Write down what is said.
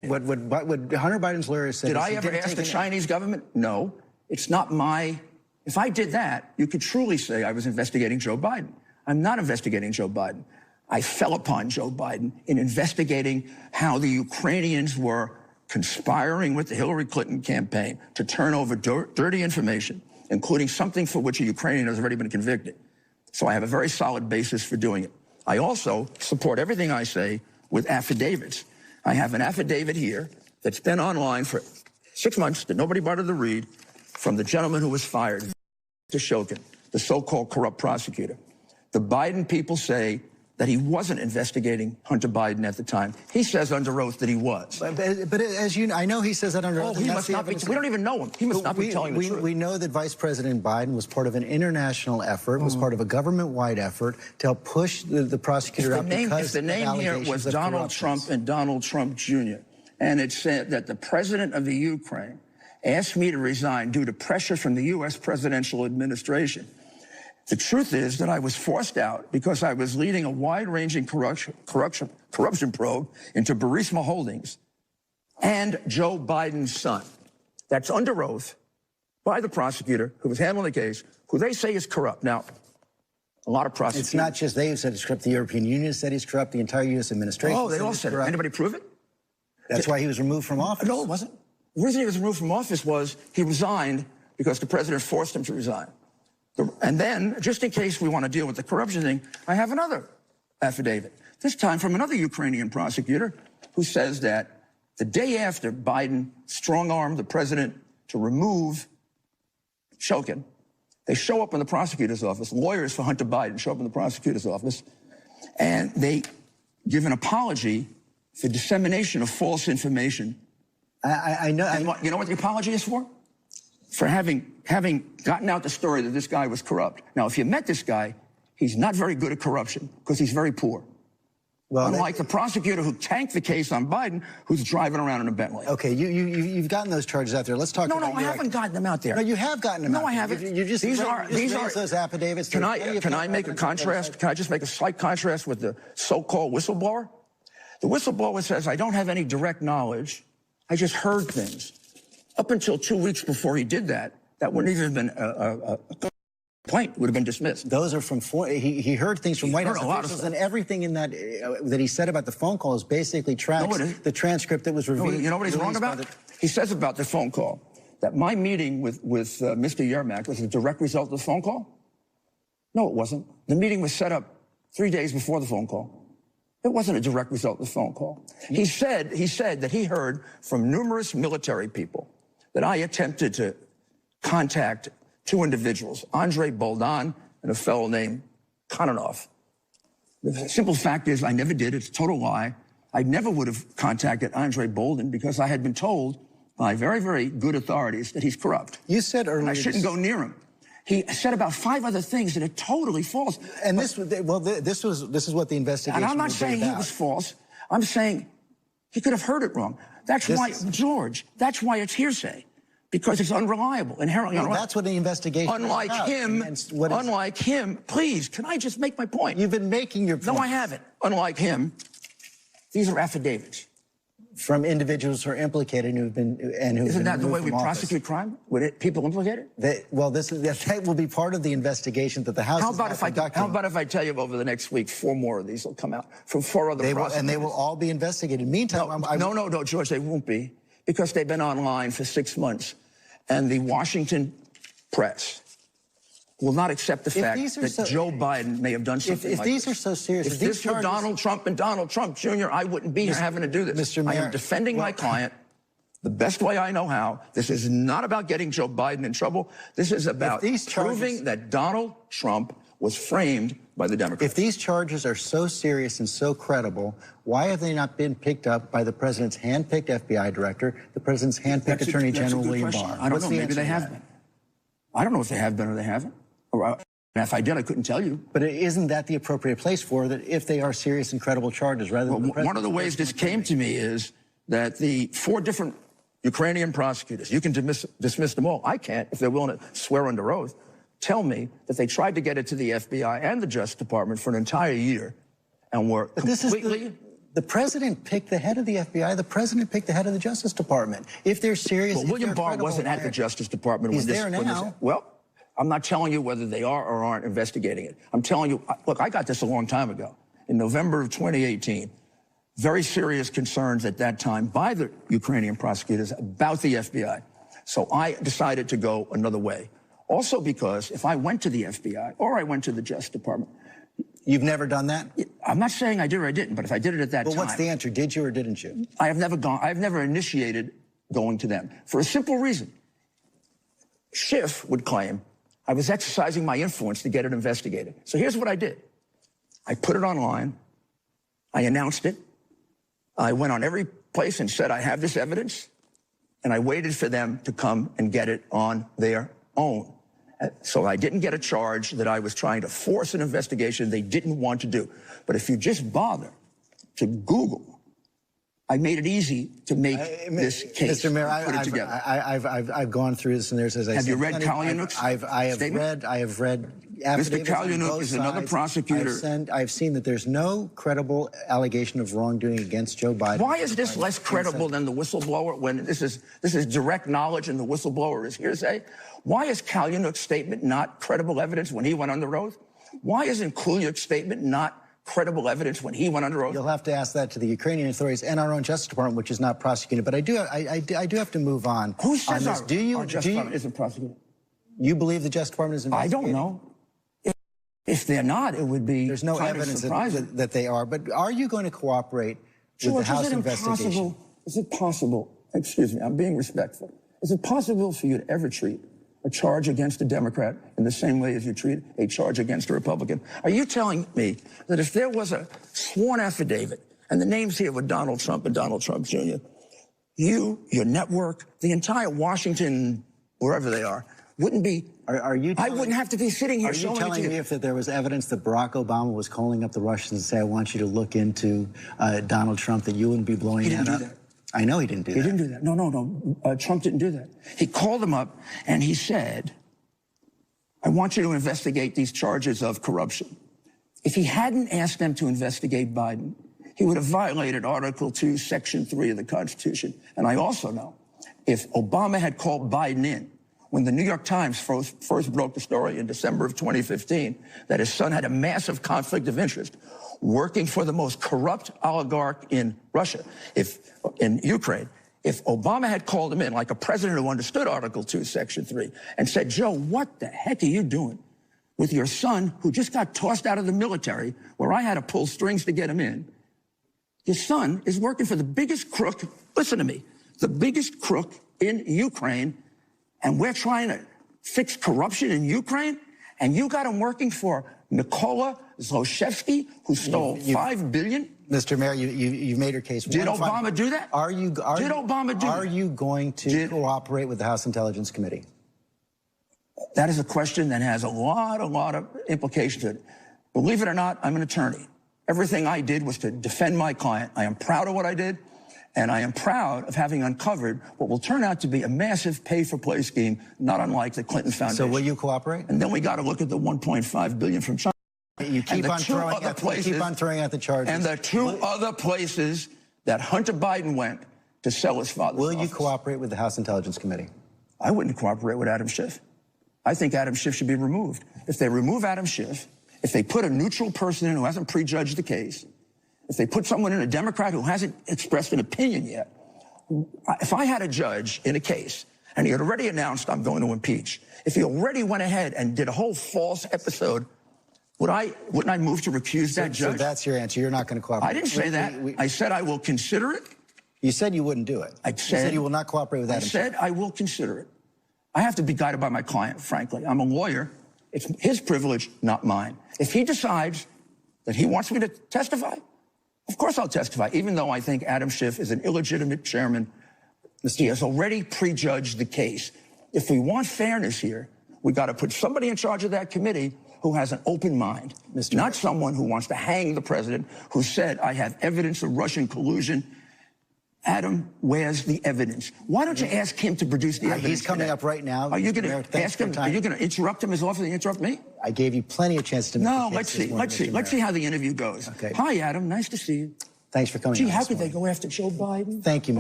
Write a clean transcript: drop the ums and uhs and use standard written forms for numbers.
What Hunter Biden's lawyer said. Did I ever ask the Chinese government? No. It's not my... If I did that, you could truly say I was investigating Joe Biden. I'm not investigating Joe Biden. I fell upon Joe Biden in investigating how the Ukrainians were conspiring with the Hillary Clinton campaign to turn over dirty information, including something for which a Ukrainian has already been convicted. So I have a very solid basis for doing it. I also support everything I say with affidavits. I have an affidavit here that's been online for 6 months that nobody bothered to read from the gentleman who was fired, Mr. Shokin, the so-called corrupt prosecutor. The Biden people say that he wasn't investigating Hunter Biden at the time. He says under oath that he was. But as you know, I know he says that under oath. Oh, he must not be. We don't even know him. He must not be telling the truth. We know that Vice President Biden was part of an international effort, was part of a government-wide effort to help push the prosecutor out because the name here was Donald Trump and Donald Trump Jr., and it said that the president of the Ukraine asked me to resign due to pressure from the U.S. presidential administration. The truth is that I was forced out because I was leading a wide-ranging corruption probe into Burisma Holdings and Joe Biden's son. That's under oath by the prosecutor who was handling the case, who they say is corrupt. Now, a lot of prosecutors... It's not just they who said he's corrupt. The European Union said he's corrupt. The entire U.S. administration they all said it. Anybody prove it? That's why he was removed from office. No, it wasn't. The reason he was removed from office was he resigned because the president forced him to resign. And then, just in case we want to deal with the corruption thing, I have another affidavit, this time from another Ukrainian prosecutor who says that the day after Biden strong-armed the president to remove Shokin, they show up in the prosecutor's office, lawyers for Hunter Biden show up in the prosecutor's office, and they give an apology for dissemination of false information. I know. You know what the apology is for? For having gotten out the story that this guy was corrupt. Now, if you met this guy, he's not very good at corruption because he's very poor. Well, unlike the prosecutor who tanked the case on Biden, who's driving around in a Bentley. Okay, you've gotten those charges out there. Let's talk about... No, I haven't gotten them out there. No, you have gotten them out there. No, I haven't. These are those affidavits. Can I make a contrast? Can I just make a slight contrast with the so-called whistleblower? The whistleblower says, I don't have any direct knowledge. I just heard things. Up until 2 weeks before he did that, that wouldn't even have been a complaint, would have been dismissed. Those are from, he heard things from White House officials, and everything in that that he said about the phone call is basically the transcript that was revealed. You know what he's wrong about? He says about the phone call that my meeting with Mr. Yermak was a direct result of the phone call. No, it wasn't. The meeting was set up 3 days before the phone call. It wasn't a direct result of the phone call. He said that he heard from numerous military people that I attempted to contact two individuals, Andrei Boldan and a fellow named Kononov. The simple fact is I never did. It's a total lie. I never would have contacted Andrei Boldan because I had been told by very, very good authorities that he's corrupt. You said earlier... And I shouldn't go near him. He said about 5 other things that are totally false. And this is what the investigation... And I'm not saying he was false. I'm saying he could have heard it wrong. That's why, George, that's why it's hearsay. Because it's unreliable, inherently unreliable. That's what the investigation is about. Unlike him, please, can I just make my point? You've been making your point. No, I haven't. Unlike him, these are affidavits. From individuals who are implicated and who've been Isn't that the way we prosecute crime? Would people implicated? That will be part of the investigation that the House is conducting. How about if I tell you over the next week 4 more of these will come out from 4 other prosecutors? And they will all be investigated. Meantime, no, George, they won't be. Because they've been online for 6 months. And the Washington press will not accept the fact that Joe Biden may have done something like this. If these are so serious... If this were Donald Trump and Donald Trump Jr., I wouldn't be here having to do this. Mr. Mayor, I am defending my client the best way I know how. This is not about getting Joe Biden in trouble. This is about proving that Donald Trump was framed by the Democrats. If these charges are so serious and so credible, why have they not been picked up by the president's hand-picked FBI director, the president's hand-picked Attorney General William Barr? I don't know. Maybe they have been. I don't know if they have been or they haven't. Or if I did, I couldn't tell you. But isn't that the appropriate place for that if they are serious and credible charges rather than the president? One of the ways this came to me is that the 4 different Ukrainian prosecutors, you can dismiss them all. I can't if they're willing to swear under oath. Tell me that they tried to get it to the FBI and the Justice Department for an entire year and were completely The president picked the head of the FBI. The president picked the head of the Justice Department. If they're serious, well, William Barr wasn't at the Justice Department. He's there now. Well, I'm not telling you whether they are or aren't investigating it. I'm telling you, look, I got this a long time ago. In November of 2018, very serious concerns at that time by the Ukrainian prosecutors about the FBI. So I decided to go another way. Also because if I went to the FBI or I went to the Justice Department. You've never done that? I'm not saying I did or I didn't, but if I did it at that time. Well, what's the answer? Did you or didn't you? I've never initiated going to them for a simple reason. Schiff would claim I was exercising my influence to get it investigated. So here's what I did. I put it online. I announced it. I went on every place and said, I have this evidence. And I waited for them to come and get it on their own. So I didn't get a charge that I was trying to force an investigation they didn't want to do. But if you just bother to Google, I made it easy to make this case. Mr. Mayor, I've gone through this, and there's, as I said, have you read Kalyaniuk's statement? I have read. Mr. Kalyaniuk is another prosecutor. I've seen that there's no credible allegation of wrongdoing against Joe Biden. Why is this less credible than the whistleblower when this is direct knowledge and the whistleblower is hearsay? Why is Kalyaniuk's statement not credible evidence when he went under oath? Why isn't Kuliak's statement not credible evidence when he went under oath? You'll have to ask that to the Ukrainian authorities and our own Justice Department, which is not prosecuting. But I do have to move on. Who says our Justice Department isn't prosecuting? You believe the Justice Department is investigating? I don't know. If they're not, it would be There's no evidence that they are. But are you going to cooperate with the House investigation? Is it possible, excuse me, I'm being respectful. Is it possible for you to ever treat a charge against a Democrat in the same way as you treat a charge against a Republican? Are you telling me that if there was a sworn affidavit, and the names here were Donald Trump and Donald Trump Jr., you, your network, the entire Washington, wherever they are, wouldn't be, I wouldn't have to be sitting here showing it to you. Are you telling me if there was evidence that Barack Obama was calling up the Russians and say, I want you to look into Donald Trump, that you wouldn't be blowing that up? He didn't do that. I know he didn't do that. He didn't do that. No. Trump didn't do that. He called him up and he said, I want you to investigate these charges of corruption. If he hadn't asked them to investigate Biden, he would have violated Article 2, Section 3 of the Constitution. And I also know if Obama had called Biden in, when the New York Times first broke the story in December of 2015, that his son had a massive conflict of interest working for the most corrupt oligarch in Russia, in Ukraine, if Obama had called him in, like a president who understood Article 2, Section 3, and said, Joe, what the heck are you doing with your son who just got tossed out of the military, where I had to pull strings to get him in? Your son is working for the biggest crook, listen to me, the biggest crook in Ukraine, and we're trying to fix corruption in Ukraine, and you got him working for Mykola Zlochevsky, who stole $5 billion? Mr. Mayor, you've made your case. Did Obama do that? Did Obama do that? Are you going to cooperate with the House Intelligence Committee? That is a question that has a lot of implications to it. Believe it or not, I'm an attorney. Everything I did was to defend my client. I am proud of what I did. And I am proud of having uncovered what will turn out to be a massive pay-for-play scheme, not unlike the Clinton Foundation. So will you cooperate? And then we got to look at the $1.5 billion from China. You keep on throwing out the charges. And the two other places that Hunter Biden went to sell his father's office. Will you cooperate with the House Intelligence Committee? I wouldn't cooperate with Adam Schiff. I think Adam Schiff should be removed. If they remove Adam Schiff, if they put a neutral person in who hasn't prejudged the case, if they put someone in, a Democrat who hasn't expressed an opinion yet, if I had a judge in a case and he had already announced I'm going to impeach, if he already went ahead and did a whole false episode, wouldn't I move to recuse that judge? So that's your answer. You're not going to cooperate. I didn't say that. I said I will consider it. You said you wouldn't do it. You said you will not cooperate with that. I said I will consider it. I have to be guided by my client, frankly. I'm a lawyer. It's his privilege, not mine. If he decides that he wants me to testify, of course I'll testify, even though I think Adam Schiff is an illegitimate chairman. He has already prejudged the case. If we want fairness here, we got to put somebody in charge of that committee who has an open mind, not someone who wants to hang the president, who said, I have evidence of Russian collusion. Adam, where's the evidence? Why don't you ask him to produce the evidence? He's coming up right now. Are you going to ask him? Are you going to interrupt him as often as you interrupt me? I gave you plenty of chance to make No, let's see how the interview goes. Okay. Hi, Adam. Nice to see you. Thanks for coming Gee, on how this could they morning. go after Joe Biden? Thank you, Mr.